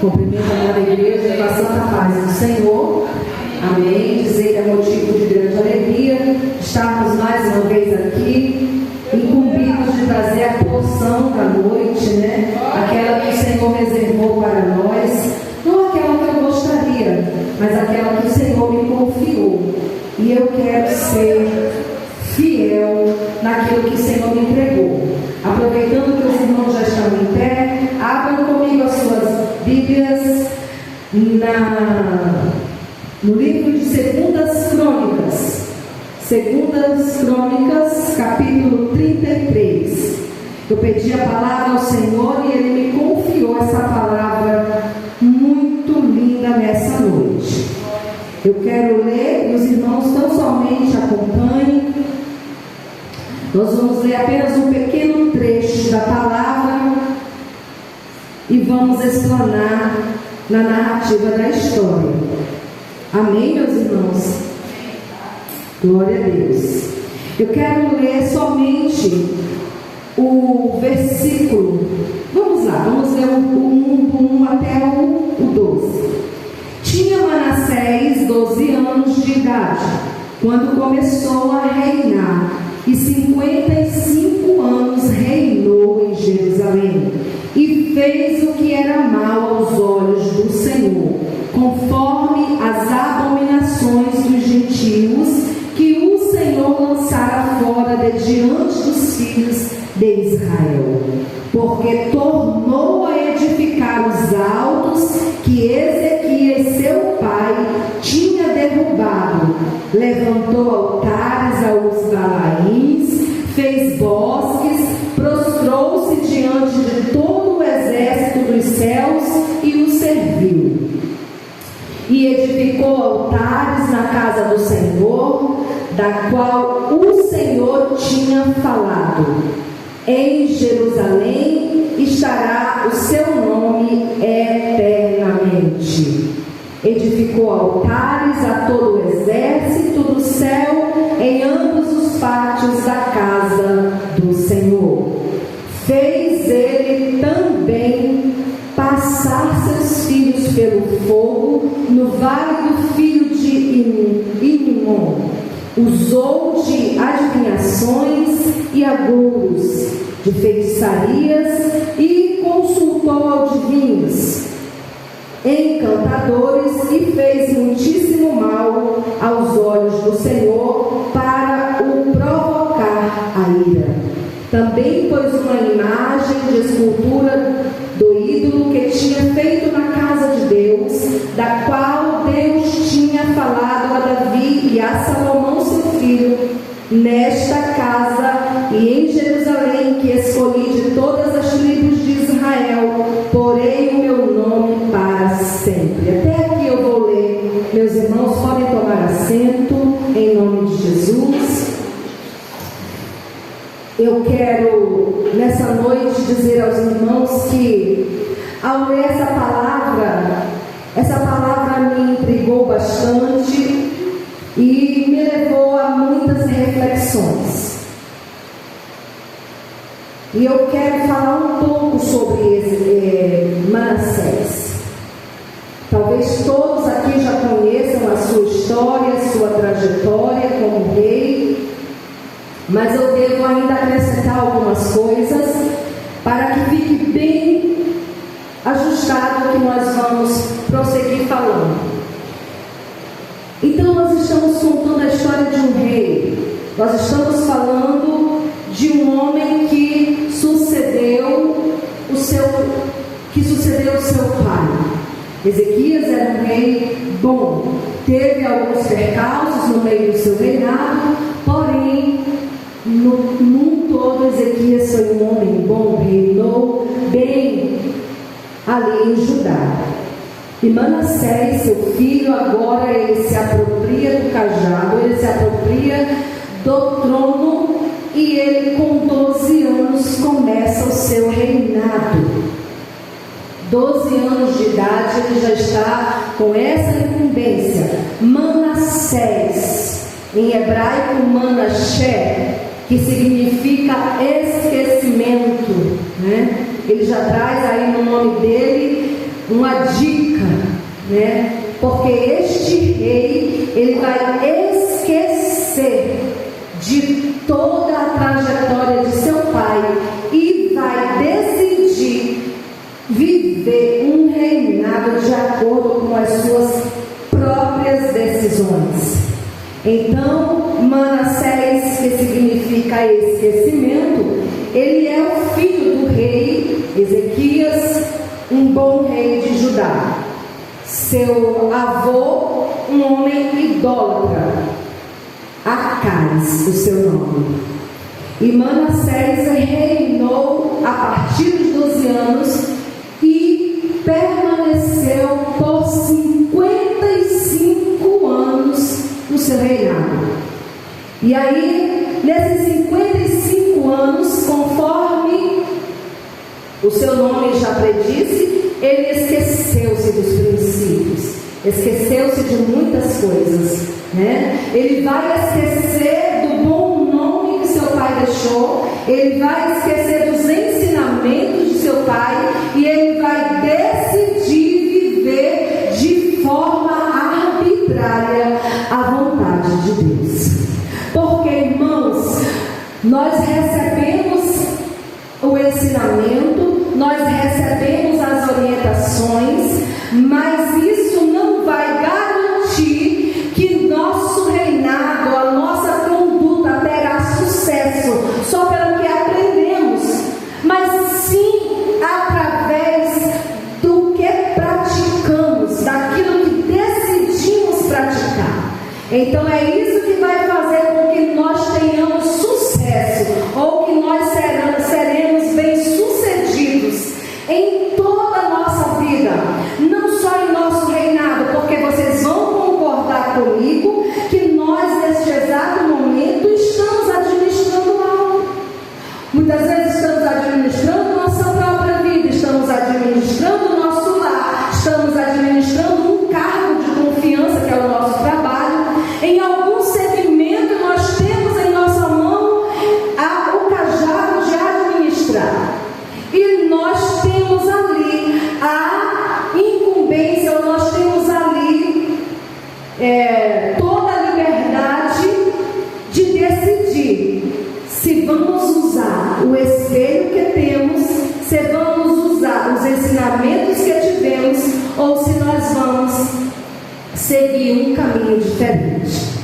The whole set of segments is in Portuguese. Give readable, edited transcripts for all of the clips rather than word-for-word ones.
Cumprimento a amada igreja com a santa paz do Senhor. Amém. Dizer que é motivo de grande alegria estarmos mais uma vez aqui, incumbidos de trazer a porção da noite, né? Aquela que o Senhor reservou para nós, não aquela que eu gostaria, mas aquela que o Senhor me confiou. E eu quero ser fiel naquilo que o Senhor me entregou. Aproveitando que os irmãos já estão em pé, abram comigo as suas Bíblias no livro de Segundas Crônicas, capítulo 33. Eu pedi a palavra ao Senhor e Ele me confiou essa palavra muito linda nessa noite. Eu quero ler e os irmãos tão somente acompanhem. Nós vamos ler apenas um pequeno trecho da palavra e vamos explanar na narrativa da história. Amém, meus irmãos? Glória a Deus. Eu quero ler somente o versículo. Vamos lá, vamos ler do 1 até o 12. Tinha Manassés 12 anos de idade quando começou a reinar, e 55 anos reinou em Jerusalém, e fez o que era mal aos olhos do Senhor, conforme as abominações dos gentios que o Senhor lançara fora de diante dos filhos de Israel, porque tornou a edificar os altos que Ezequias seu pai tinha derrubado, levantou altares aos Balaíns, fez bosques, prostrou-se diante de todo o exército dos céus e o serviu. E edificou altares na casa do Senhor, da qual o Senhor tinha falado: em Jerusalém estará o seu nome eternamente. Edificou altares a todo o exército do céu em ambos os pátios da casa do Senhor. Fez ele também passar seus filhos pelo fogo no vale do filho de Inimon. Usou de adivinhações e agouros, de feitiçarias, e consultou adivinhos, encantadores, e fez muitíssimo mal aos olhos do Senhor para o provocar a ira. Também pôs uma imagem de escultura do ídolo que tinha feito na casa de Deus, da qual Deus tinha falado a Davi e a Salomão seu filho: nesta casa e em Jerusalém, que escolhi de todas as tribos de Israel, porei o meu nome para sempre. Até aqui eu vou ler. Meus irmãos podem tomar assento em nome de Jesus. Eu quero nessa noite dizer aos irmãos que, ao ler essa palavra me intrigou bastante e me levou a muitas reflexões. E eu quero falar um pouco sobre Manassés. Talvez todos aqui já conheçam a sua história, a sua trajetória como rei, mas eu devo ainda acrescentar algumas coisas para que fique bem ajustado o que nós vamos prosseguir falando. Então nós estamos contando a história de um rei. Nós estamos falando de um homem que sucedeu o seu pai. Ezequias era um rei bom, teve alguns percalços no meio do seu reinado, porém num todo Ezequias foi um homem bom, reinou bem ali em Judá. E Manassés, seu filho, agora ele se apropria do cajado, ele se apropria do trono, e ele com 12 anos começa o seu reinado. 12 anos de idade ele já está com essa incumbência. Manassés, em hebraico Manassé, que significa esquecimento, né? Ele já traz aí no nome dele uma dica, né? Porque este rei, ele vai esquecer de toda a trajetória de seu pai e vai decidir viver um reinado de acordo com as suas próprias decisões. Então, Manassés, que significa esquecimento, ele é o filho do rei Ezequias, um bom rei de Judá. Seu avô, um homem idólatra, Acais, o seu nome. E Manassés reinou a partir dos 12 anos e permaneceu por 55 anos no seu reinado. E aí, nesses 55 anos, conforme o seu nome já predisse, ele esqueceu-se dos princípios, esqueceu-se de muitas coisas, né? Ele vai esquecer do bom nome que seu pai deixou, ele vai esquecer dos ensinamentos de seu pai e ele vai decidir viver de forma arbitrária a vontade de Deus. Porque, irmãos, nós recebemos o ensinamento, nós recebemos as orientações, mas isso não vai garantir que nosso reinado, a nossa conduta terá sucesso só pelo que aprendemos, mas sim através do que praticamos, daquilo que decidimos praticar. Então é isso que vai fazer com que nós tenhamos sucesso, ou que nós seremos bem-sucedidos em toda a nossa vida, não só em nosso reinado, porque vocês vão concordar comigo que nós, neste exato momento, estamos administrando algo. Muitas vezes estamos administrando nossa própria vida, estamos administrando o nosso lar, estamos administrando um cargo de confiança que é o nosso trabalho. Em algum segmento nós temos em nossa mão o cajado de administrar. E nós temos ali a incumbência, ou nós temos ali toda a liberdade de decidir se vamos usar o espelho que temos, se vamos usar os ensinamentos que tivemos, ou se nós vamos seguir um caminho diferente.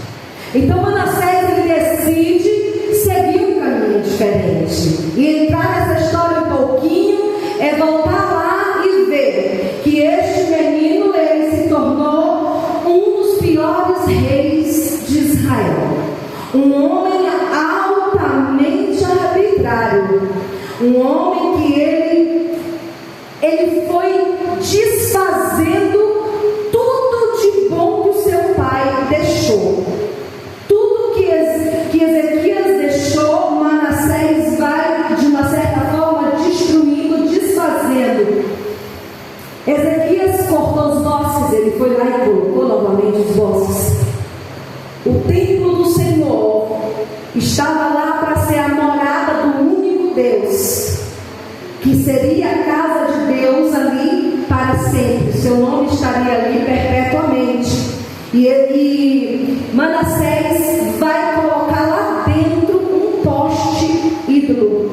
Então Manassés, ele decide seguir um caminho diferente. E entrar nessa história um pouquinho é voltar lá e ver que este menino, ele se tornou um dos piores reis de Israel. Um homem altamente arbitrário. Um homem que ele foi desfazendo tudo de bom que o seu pai deixou. Tudo que Ezequias deixou, Manassés vai, de uma certa forma, destruindo, desfazendo. Ezequias cortou os bosques, ele foi lá e colocou novamente os bosques. O templo do Senhor estava lá para ser a morada do único Deus, que seria a casa de Deus ali para sempre. Seu nome estaria ali perpetuamente. E Manassés vai colocar lá dentro um poste ídolo,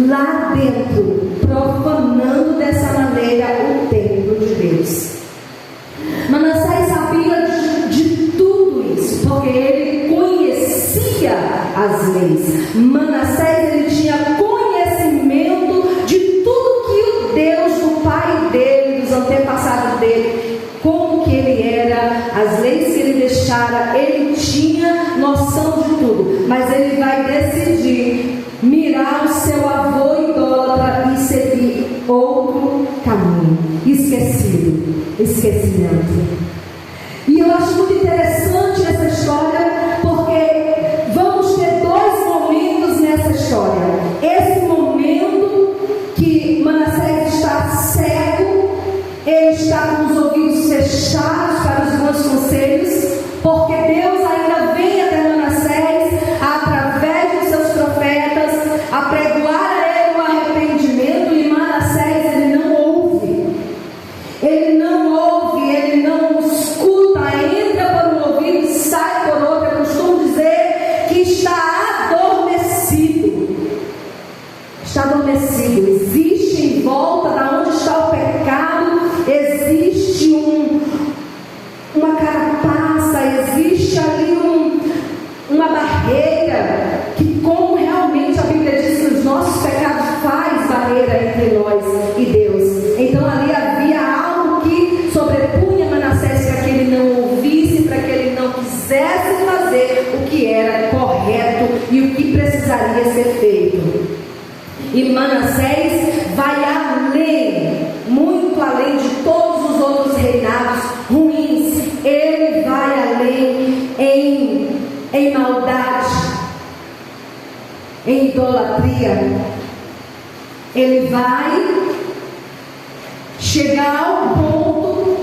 lá dentro, profanando dessa maneira o templo de Deus. Manassés sabia de tudo isso, porque ele conhecia as leis. Manassés, ele tinha conhecimento de tudo que o Deus do pai dele, dos antepassados dele, como que ele era, as leis que ele deixara, ele tinha noção de tudo. Mas ele vai decidir mirar o seu avô idólatra e seguir outro caminho, esquecimento. E eu acho muito interessante essa história, porque vamos ter dois momentos nessa história. Esse momento que Manassés está cego, ele está com os ouvidos fechados para os bons conselhos, porque Deus ainda vem até Manassés através dos seus profetas, apregoar a ele o arrependimento, e Manassés, ele não ouve. Ele ser feito. E Manassés vai além, muito além de todos os outros reinados ruins. Ele vai além em maldade, em idolatria. Ele vai chegar ao ponto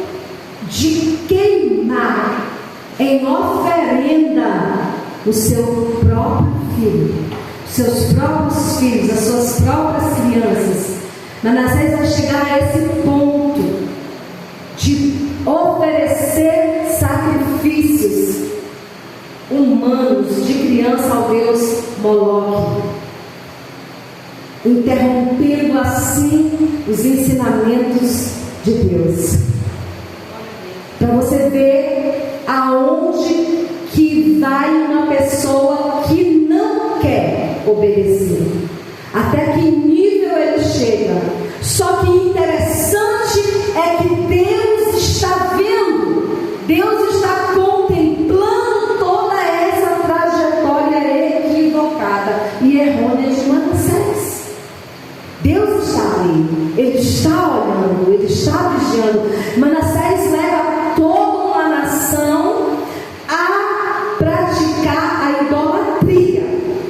de queimar em oferenda o seu próprio filho, seus próprios filhos, as suas próprias crianças. Manassés vai chegar a esse ponto de oferecer sacrifícios humanos de criança ao deus Moloque, interrompendo assim os ensinamentos de Deus. Para você ver aonde que vai uma pessoa que não quer obedecer, até que nível ele chega. Só que interessante é que Deus está vendo, Deus está contemplando toda essa trajetória equivocada e errônea de Manassés. Deus está ali, Ele está olhando, Ele está vigiando. Manassés leva toda uma nação a praticar a idolatria,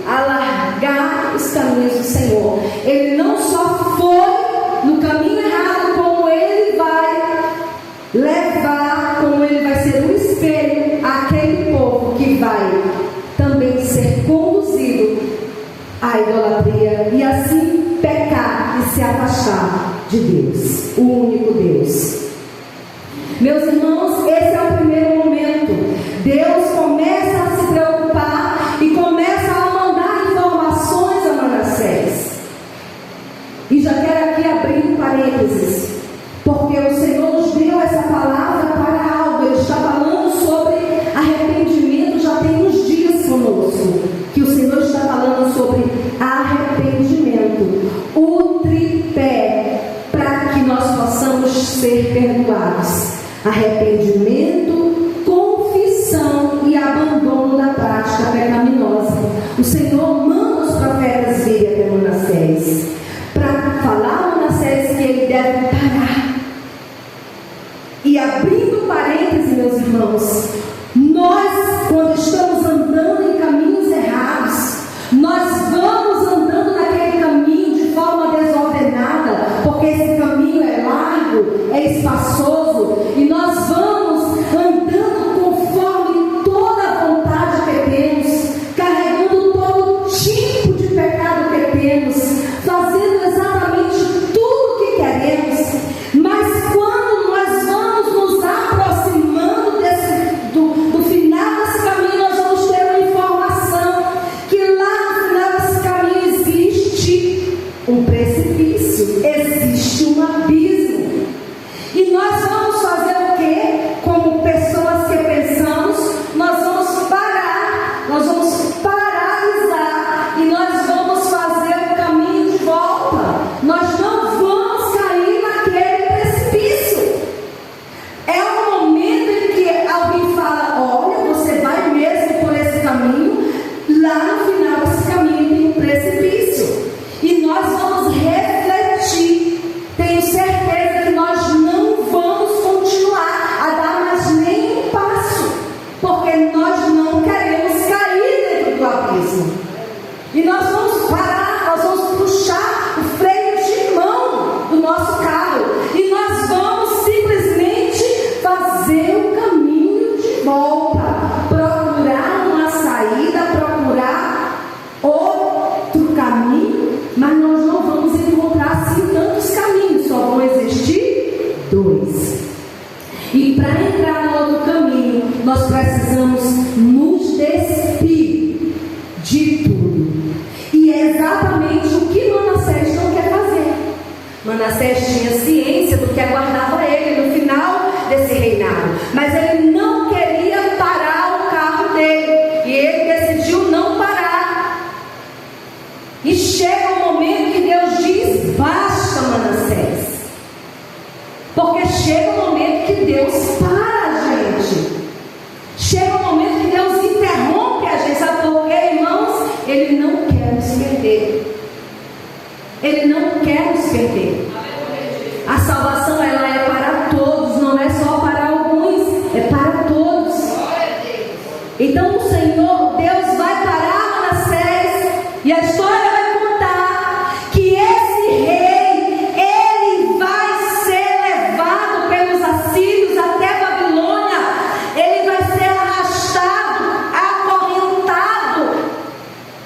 a largar os caminhos do Senhor. Ele não só foi no caminho errado, como ele vai levar, como ele vai ser um espelho àquele povo que vai também ser conduzido à idolatria e assim pecar e se afastar de Deus, o único Deus. Meus irmãos, esse é o primeiro momento. Deus começa a se preocupar e começa a mandar informações a Manassés. E já quero aqui abrir um parênteses, porque o Senhor nos deu essa palavra para algo. Ele está falando sobre arrependimento já tem uns dias conosco, que o Senhor está falando sobre arrependimento, o tripé, para que nós possamos ser perdoados: arrependimento, confissão e abandono da prática pecaminosa. O Senhor manda os profetas virem até Manassés para falar a Manassés que ele deve parar. E abrindo parênteses, meus irmãos, nós, quando estamos andando em caminhos errados, nós vamos andando naquele caminho de forma desordenada, porque esse caminho é largo, é espaçoso, e nós vamos andando conforme toda a vontade que temos, carregando todo tipo de pecado que temos, fazendo exatamente tudo o que queremos. Mas quando nós vamos nos aproximando do final desse caminho, nós vamos ter uma informação que lá no final desse caminho existe um precipício, existe um abismo. E nós vamos fazer o quê? Como pessoas que pensamos, nós vamos parar, nós vamos paralisar e nós vamos fazer o caminho de volta. Nós não vamos cair naquele precipício. É um momento em que alguém fala: olha, você vai mesmo por esse caminho, lá no final desse caminho tem um precipício. E nós vamos refletir. Tenho certeza que nós não vamos continuar a dar mais nenhum passo, porque nós não queremos cair dentro do abismo. E nós vamos parar, nós vamos puxar o freio de mão do nosso carro e nós vamos simplesmente fazer o caminho de volta, procurar uma saída, procurar outro caminho, mas nós não vamos encontrar assim tantos caminhos, só vão existir dois. E para entrar no outro caminho, nós precisamos nos despir de tudo. E é exatamente o que Manassés não quer fazer. Manassés tinha ciência do que aguardava ele no final desse reinado, mas ele não queria parar o carro dele, e ele decidiu não parar. E chega um momento que Deus diz: basta, Manassés. Porque chega um momento que Deus para a gente. Chega um momento que Deus interrompe a gente. Sabe por quê, irmãos? Ele não quer nos perder. perder. Ele não quer nos perder. A salvação, ela é para todos, não é só para alguns, é para todos. Então o Senhor, Deus vai parar Manassés, e a história vai contar que esse rei, ele vai ser levado pelos assírios até Babilônia. Ele vai ser arrastado, acorrentado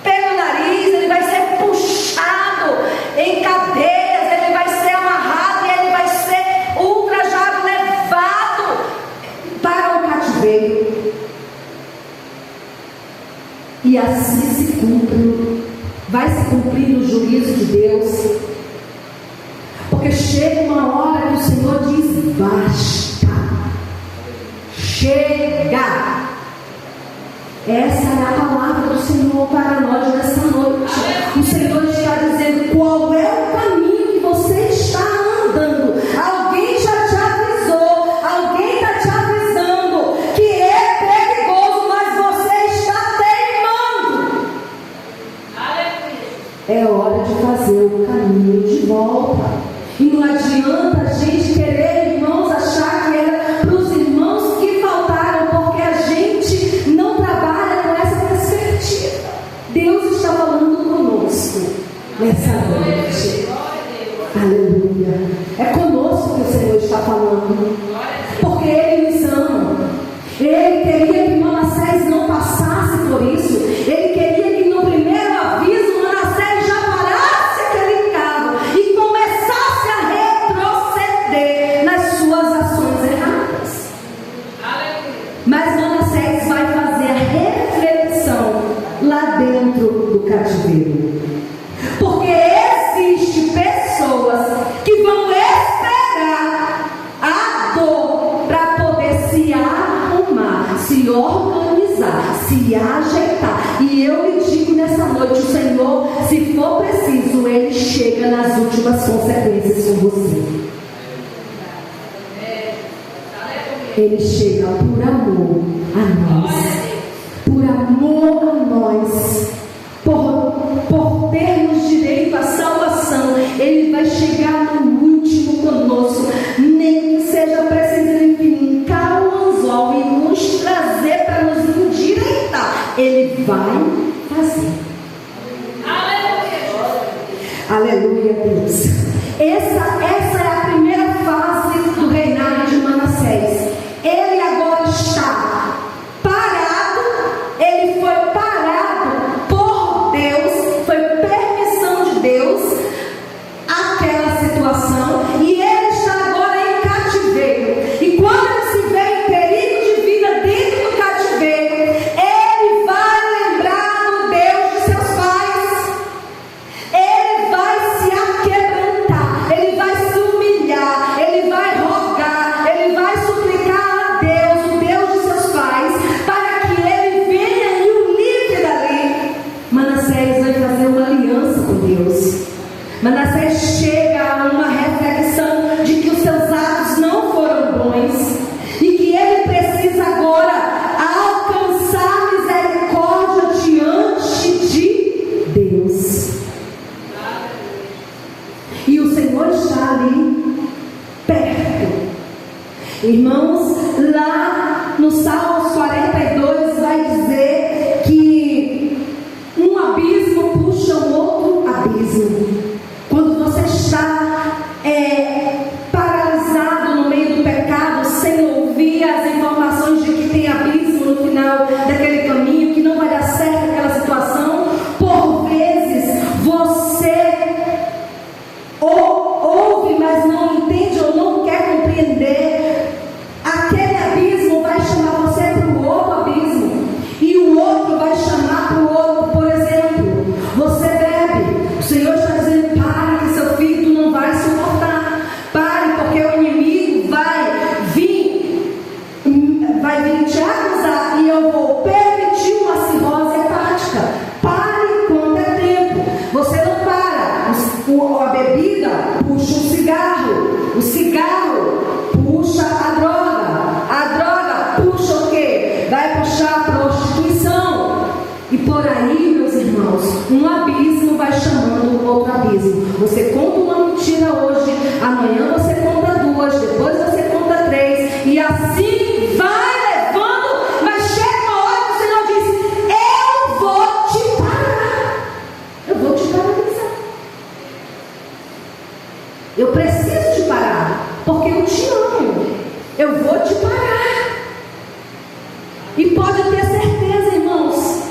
pelo nariz, ele vai ser puxado em cadeias, ele vai ser amarrado e ele vai ser ultrajado, levado para o cativeiro. E assim se cumpre, vai se cumprindo o juízo de Deus, porque chega uma hora que o Senhor diz: basta, chega. Essa é a palavra do Senhor para nós nessa noite. O Senhor está dizendo: qual é o caminho que você está andando? Alguém já te avisou, alguém está te avisando que é perigoso, mas você está teimando. É hora de fazer o caminho de volta. E não adianta a gente querer, irmãos, achar que era para os irmãos que faltaram, porque a gente não trabalha com essa perspectiva. Deus está falando conosco nessa noite. Aleluia. É conosco que o Senhor está falando, porque Ele nos ama. Ele queria que Manassés não passasse por isso. Ele queria que no primeiro aviso Manassés já parasse aquele carro e começasse a retroceder nas suas ações erradas. Mas Manassés vai fazer a reflexão lá dentro do cativeiro, porque existem pessoas que vão esperar a dor para poder se arrumar, se organizar, se ajeitar. E eu lhe digo nessa noite: o Senhor, se for preciso, Ele chega nas últimas consequências com você. Ele chega por amor a nós, por amor a nós, por termos direito à salvação. Ele vai chegar no último conosco, nem que seja preciso Ele fincar o anzol e nos trazer para nos endireitar. Ele vai fazer. Aleluia, Deus. Essa é a primeira fase do reinado de Manassés. Ele agora está parado. Ele foi parado por Deus, foi permissão de Deus aquela situação, e ele está agora em cativeiro. E quando ele se vê em perigo de vida dentro do cativeiro, ele vai lembrar do Deus de seus pais. Ele vai se aquebrantar, ele vai se humilhar, ele vai rogar, ele vai suplicar a Deus, o Deus de seus pais, para que ele venha e o livre dali. Manassés vai fazer uma aliança com Deus. Manassés chega a uma reflexão de que os seus atos não foram bons e que ele precisa agora alcançar misericórdia diante de Deus. E o Senhor está ali perto. Irmãos, lá no Salmos 42 vai dizer que um abismo puxa o outro abismo. Quando você está paralisado no meio do pecado, sem ouvir as informações de que tem abismo no final daquele caminho, que não vai dar certo aquela situação, por vezes você ouve, mas não entende ou não quer compreender. Aquele abismo vai chamar você para o outro abismo, e o outro vai chamar para o outro. Por exemplo, você bebe, o Senhor está dizendo: pare, que seu filho tu não vai suportar. Pare, porque o inimigo vai vir te acusar, e eu vou permitir uma cirrose hepática. Pare enquanto é tempo. Você não para. A bebida puxa o cigarro puxa a droga puxa o quê? Vai puxar a prostituição. E por aí, meus irmãos, um abismo vai abismo. Você conta uma mentira hoje, amanhã você conta 2, depois você conta 3, e assim vai levando, mas chega uma hora que o Senhor diz: eu vou te parar, eu vou te paralisar, eu preciso te parar, porque eu te amo, eu vou te parar. E pode ter certeza, irmãos,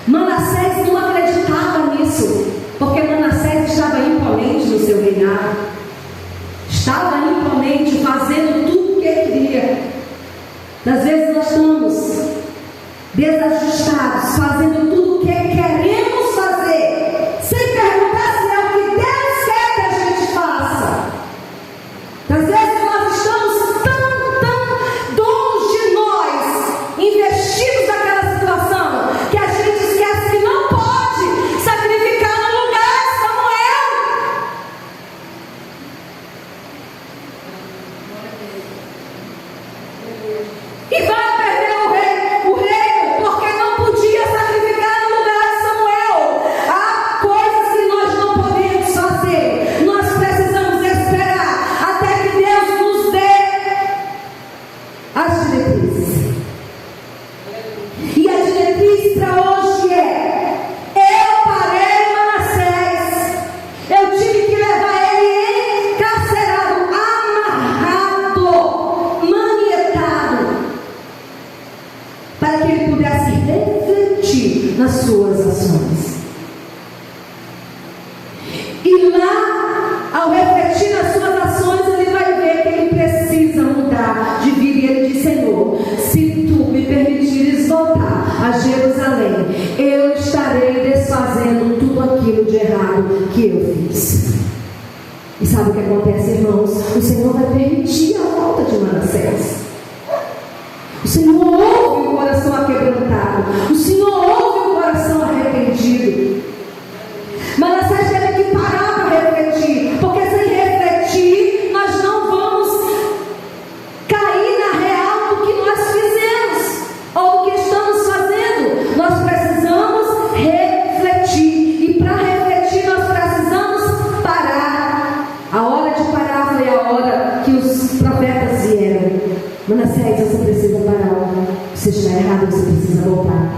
Manassés não acreditava nisso, porque Manassés estava imponente no seu reinado, estava imponente, fazendo tudo o que ele queria. Às vezes nós estamos desajustados, fazendo tudo o que queremos fazer, sem perguntar se é o que Deus quer que a gente faça. Às vezes nós estamos tão donos de nós, investidos naquela situação, que a gente esquece que não pode sacrificar no lugar de Samuel. E vai perder o reino, porque não podia sacrificar no lugar de Samuel. Há coisas que nós não podemos fazer. Nós precisamos esperar até que Deus nos dê as diretrizes. E a diretriz para hoje é: eu parei Manassés, eu tive que levar ele encarcerado, amarrado, manietado, para que ele pudesse refletir nas suas ações. E lá, ao refletir nas suas ações, ele vai ver que ele precisa mudar de vida. E ele diz: Senhor, se tu me permitires voltar a Jerusalém, eu estarei desfazendo tudo aquilo de errado que eu fiz. E sabe o que acontece, irmãos? O Senhor vai permitir a volta de Manassés. O Senhor ouve o coração aquebrantado, o Senhor ouve o coração arrependido. Manassés teve que parar para refletir, porque sem refletir nós não vamos cair na real do que nós fizemos ou do que estamos fazendo. Nós precisamos refletir, e para refletir nós precisamos parar. A hora de parar foi a hora que os profetas vieram. Manassés, você precisa parar. Você está errado, você precisa voltar,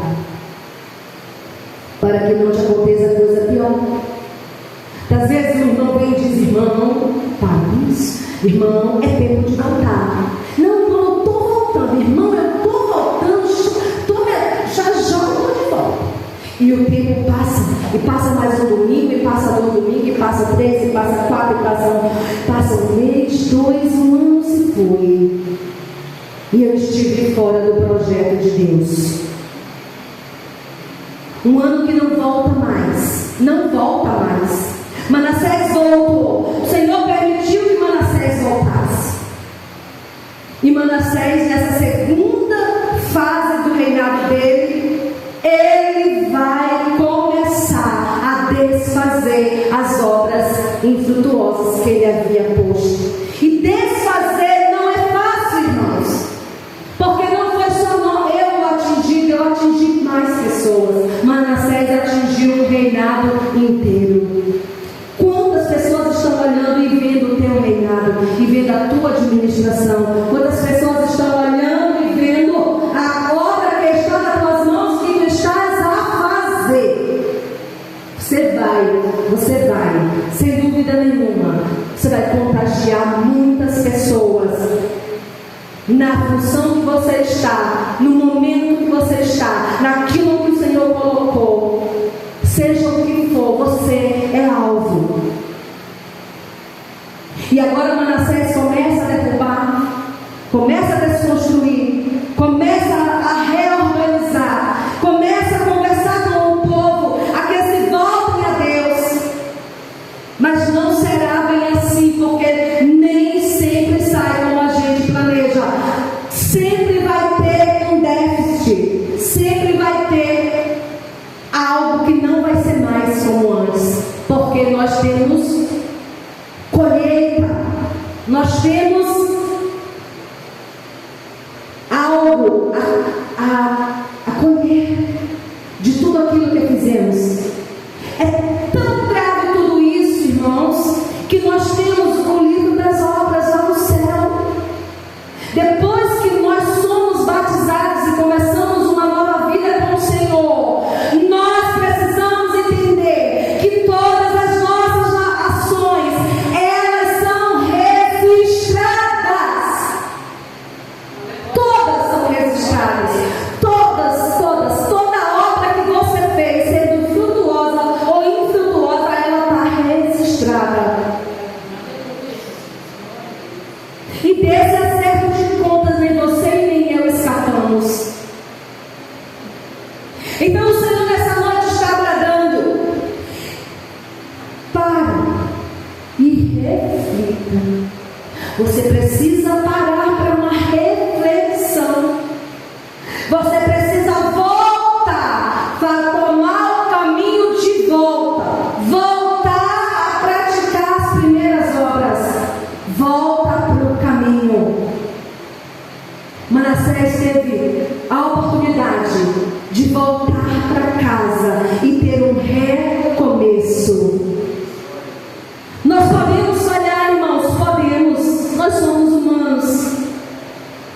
para que não te aconteça coisa pior. Às vezes o irmão vem e diz: irmão, para isso, irmão, é tempo de voltar. Não, irmão, eu estou voltando, irmão, eu estou voltando, já estou de volta. E o tempo passa, e passa mais um domingo, e passa outro domingo, e passa 3, e passa 4, e passa um mês, 2, um ano se foi. E eu estive fora do projeto de Deus. Um ano que não volta mais. Não volta mais. Manassés voltou. O Senhor permitiu que Manassés voltasse. E Manassés, nessa segunda fase do reinado dele, ele vai começar a desfazer as obras infrutuosas que ele havia posto. E desfazer não é fácil, irmãos, porque não foi só eu atingi mais pessoas. Manassés atingiu o reinado inteiro. Quantas pessoas estão olhando e vendo o teu reinado, e vendo a tua administração? Quantas pessoas estão olhando e vendo a obra que está nas tuas mãos, que tu estás a fazer? Você vai, sem dúvida nenhuma, você vai contagiar muitas pessoas na função que você está, no momento que você está, naquilo que o Senhor colocou. Seja o que for, você é alvo. E agora Manassés começa a derrubar, começa a desconstruir, começa a reorganizar, começa a conversar com o povo, a que se voltem a Deus. Mas não será bem assim, porque nem sempre sai como a gente planeja. Sempre vai ter um déficit, sempre vai ter algo que não vai ser mais como antes, porque nós temos colheita, nós temos algo a colher de tudo aquilo que fizemos. É tão grave tudo isso, Depois que nós somos batizados e começamos uma nova vida com o Senhor, nós precisamos entender que todas as nossas ações, elas são registradas. Todas são registradas. Toda obra que você fez, sendo frutuosa ou infrutuosa, ela está registrada. E desse acerto de contas, nem você e nem eu escapamos. Então o Senhor nessa noite está bradando: pare e reflita. Você precisa parar para uma reflexão. Você precisa voltar, tomar o caminho de voltar a praticar as primeiras obras. Volta para o caminho. Manassés teve a oportunidade de voltar para casa e ter um recomeço. Nós podemos falhar, irmãos, podemos. Nós somos humanos.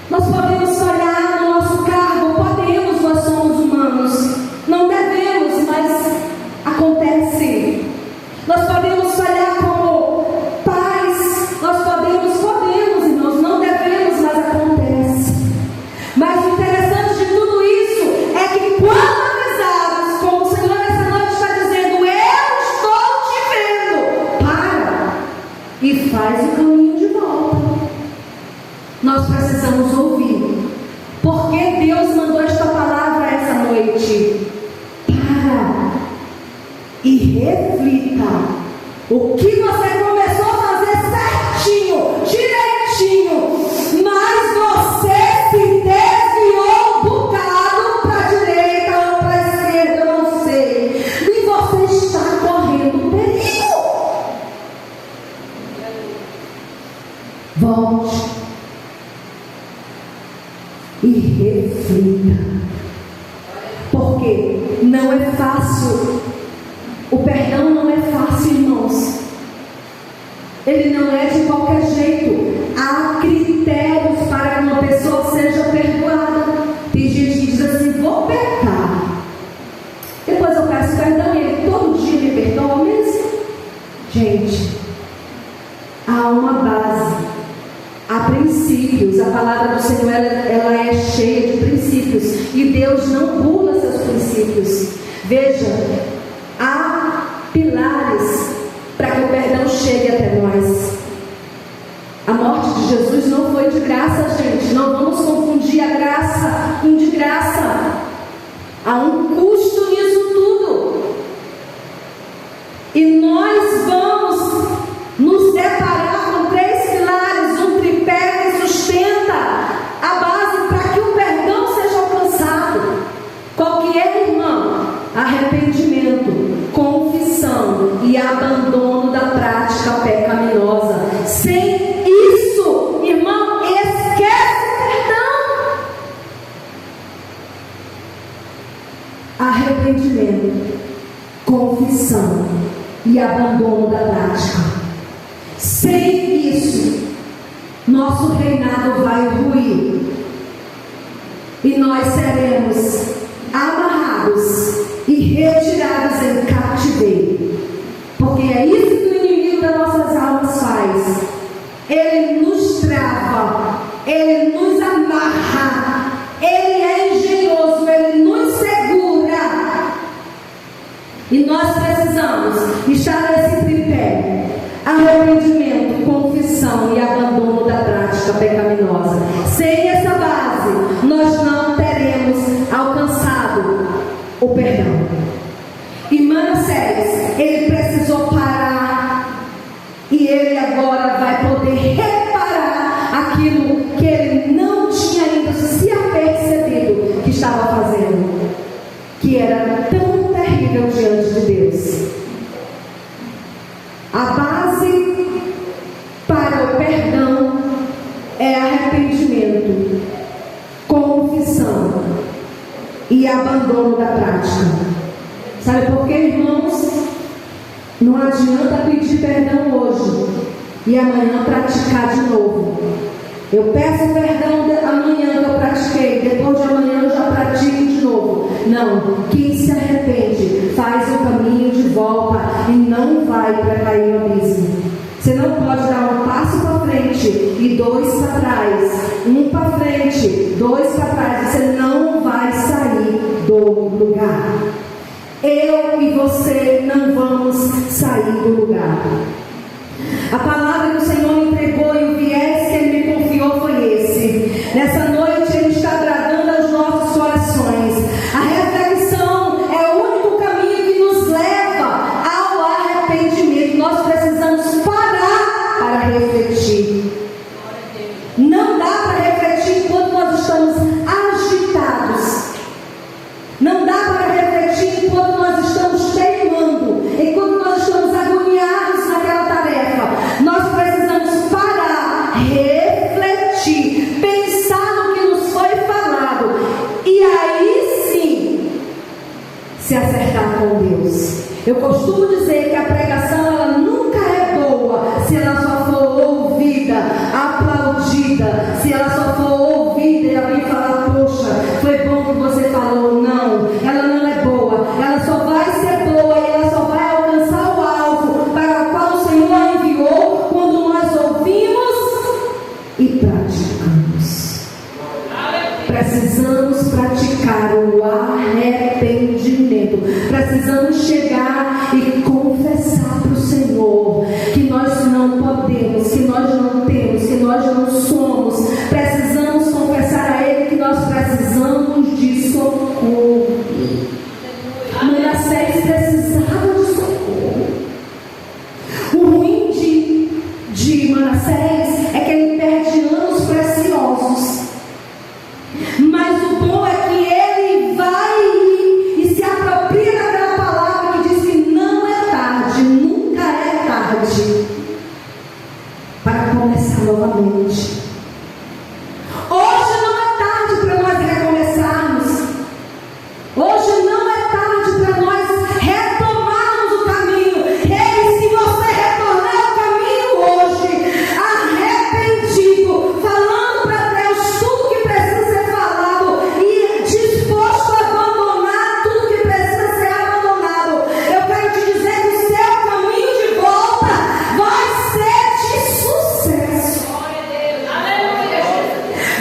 Nós podemos falhar no nosso cargo, podemos, nós somos humanos. Não devemos, mas acontece. Nós podemos falhar como pais, nós podemos, irmãos, não devemos, mas acontece. Mas o interessante de tudo isso é que quando avisados, como o Senhor nessa noite está dizendo, eu estou te vendo, para e faz o caminho de volta. Nós precisamos ouvir, porque Deus mandou esta palavra essa noite. Para e reflita. O que você começou a fazer certinho, direitinho, mas você se desviou um bocado para a direita ou para a esquerda, eu não sei, e você está correndo perigo. Volte e reflita, porque não é fácil. O perdão não é fácil, irmãos. Ele não é de qualquer jeito. Há critérios para que uma pessoa seja perdoada. Tem gente que diz assim: vou pecar, depois eu peço perdão e ele todo dia me perdoa mesmo. Gente, há uma base, há princípios. A palavra do Senhor ela é cheia de princípios e Deus não pula seus princípios. Veja, há pilares para que o perdão chegue até nós. A morte de Jesus não foi de graça, gente. Não vamos confundir a graça com de graça. Há um custo nisso tudo. E nós vamos nos deparar com 3 pilares, um tripé que sustenta a base para que o perdão seja alcançado. Qual que é, irmão? Arrependimento, confissão e abandono da prática pecaminosa. Sem isso, irmão, esquece o perdão. Arrependimento, confissão e abandono da prática. Sem isso, nosso reinado vai ruir e nós seremos amarrados e retirados em cativeiro, porque é isso que o inimigo das nossas almas faz. Ele nos trava, ele nos amarra, ele é engenhoso, ele nos segura. E nós precisamos estar nesse tripé: arrependimento, confissão e abandono da prática pecaminosa. Sem essa base, nós não teremos alcançado o perdão. E Manassés, ele precisou parar, e ele agora vai poder reparar aquilo que ele não tinha ainda se apercebido que estava fazendo, que era tão terrível diante de Deus. A base para o perdão é arrependimento, confissão e abandono da prática. Sabe por quê, irmãos? Não adianta pedir perdão hoje e amanhã praticar de novo. Eu peço perdão amanhã que eu pratiquei, depois de amanhã eu já pratico de novo. Não, quem se arrepende faz o caminho de volta e não vai para cair no abismo. Você não pode dar um passo para frente e dois para trás, um para frente, dois para trás. Você não vai sair do lugar. Eu e você não vamos sair do lugar. A palavra que o Senhor me entregou e o viés que Ele me confiou foi esse. Nessa noite Ele está agradando aos nossos corações. A reflexão é o único caminho que nos leva ao arrependimento. Nós precisamos parar para refletir. Não dá para refletir enquanto nós estamos agitados. Não dá para refletir enquanto nós estamos teimando, enquanto nós estamos agoniados naquela tarefa. Nós precisamos parar, refletir, pensar no que nos foi falado e aí sim se acertar com Deus. Eu costumo dizer que a pregação ela nunca é boa se ela só for ouvida, aplaudida, se ela só for ouvida e alguém falar, poxa, foi bom que você falou. Não, ela não é boa, ela só vai ser boa e ela só vai alcançar o alvo para o qual o Senhor enviou quando nós ouvimos e praticamos. Precisamos praticar o arrependimento. Precisamos chegar e confessar para o Senhor que nós não podemos, que nós não temos, que nós não somos. Precisamos confessar a Ele que nós precisamos de socorro. Manassés precisava de socorro. O ruim de Manassés é que ele perde anos preciosos. Mas o bom é que ele vai e se apropria daquela palavra que diz que não é tarde, nunca é tarde para começar novamente. Hoje não é tarde para nós recomeçarmos. Hoje não é tarde para nós retomarmos o caminho. Ei, se você retornar ao caminho hoje, arrependido, falando para Deus tudo que precisa ser falado e disposto a abandonar tudo que precisa ser abandonado, eu quero te dizer que o seu caminho de volta vai ser de sucesso.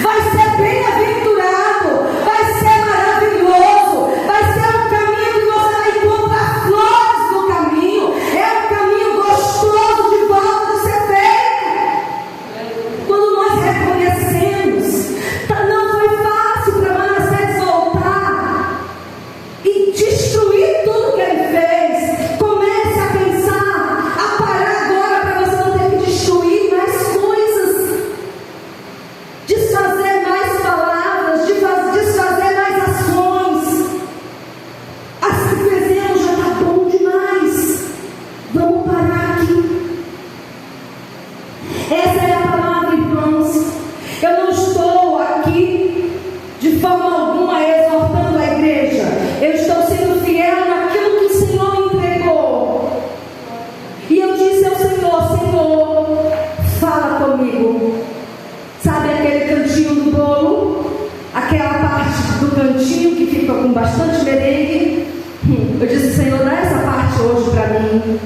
Vai ser bem-aventurado, vai ser maravilhoso, vai ser um caminho que você vai encontrar flores no caminho. É um caminho gostoso de volta de ser feito. Quando nós reconhecemos, não foi fácil para Manassés voltar e destruir tudo que ele fez. Comece a pensar, a parar agora para você não ter que destruir mais coisas, desfazer mais palavras, desfazer mais ações. As que fizemos já está bom demais. Vamos parar aqui. Essa é a palavra, irmãos. Eu não estou aqui de forma alguma exortando a igreja. Eu estou sendo fiel naquilo que o Senhor me entregou. E eu disse ao Senhor, Senhor, fala comigo. Sabe aquele cantinho do bolo? Aquela parte do cantinho que fica com bastante merengue? Eu disse, Senhor, dá essa parte hoje para mim.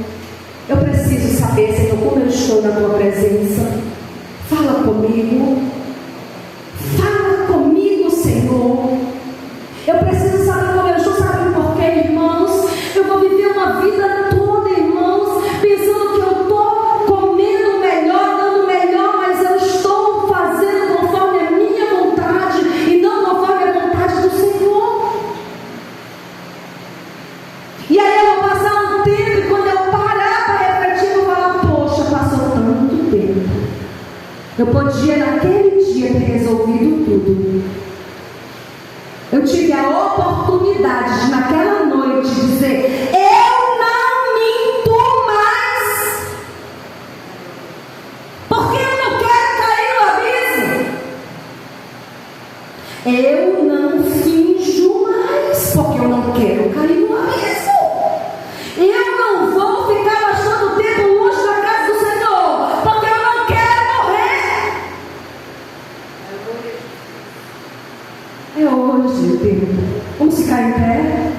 Eu preciso saber, Senhor, como eu estou na Tua presença. Fala comigo. Fala comigo, Senhor. Eu preciso saber como eu estou. Sabe por quê, irmãos? Eu vou viver uma vida toda, irmãos, pensando que eu estou comendo melhor, dando melhor, mas eu estou fazendo conforme a minha vontade e não conforme a vontade do Senhor. E aí eu vou passar um tempo e quando eu parar para refletir, eu vou falar, poxa, passou tanto tempo. Eu podia naquele dia ter resolvido tudo. Eu tive a oportunidade de naquela noite dizer, eu não minto mais. Porque eu não quero cair no abismo. Eu não finjo mais. Porque eu não quero cair no abismo. Eu não vou ficar bastante tempo longe da casa do Senhor. Porque eu não quero morrer. ficar em pé.